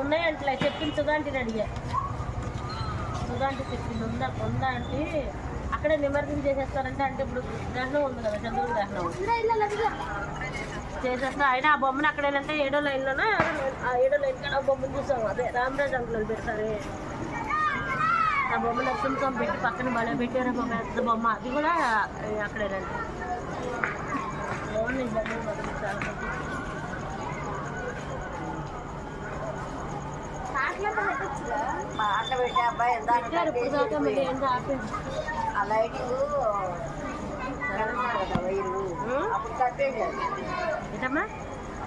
ఉన్నాయంటే చెప్పింది సుగాంటిని అడిగా. సుగాంటి చెప్పింది ఉందా అంటే అక్కడే నిమజ్జనం చేసేస్తారంటే. అంటే ఇప్పుడు గ్రహణం ఉంది కదా, చంద్రుడి గ్రహణం చేసేస్తా. అయినా ఆ బొమ్మను అక్కడేనంటే 7వ లైన్లోనే ఆ 7వ లైన్ కానీ ఆ బొమ్మను చూసాము. అదే రామరాజు అంకులు పెడతారే ఆ బొమ్మ నరసింహం పెట్టి పక్కన బల పెట్టారు పెద్ద బొమ్మ. అది కూడా అక్కడేనంటే బాగున్నాయి బొమ్మలు చాలా. పాటలు పెట్టే అబ్బాయి ఆ లైటింగ్ వైరు అప్పుడు కట్టేసారు. ఏంటమ్మా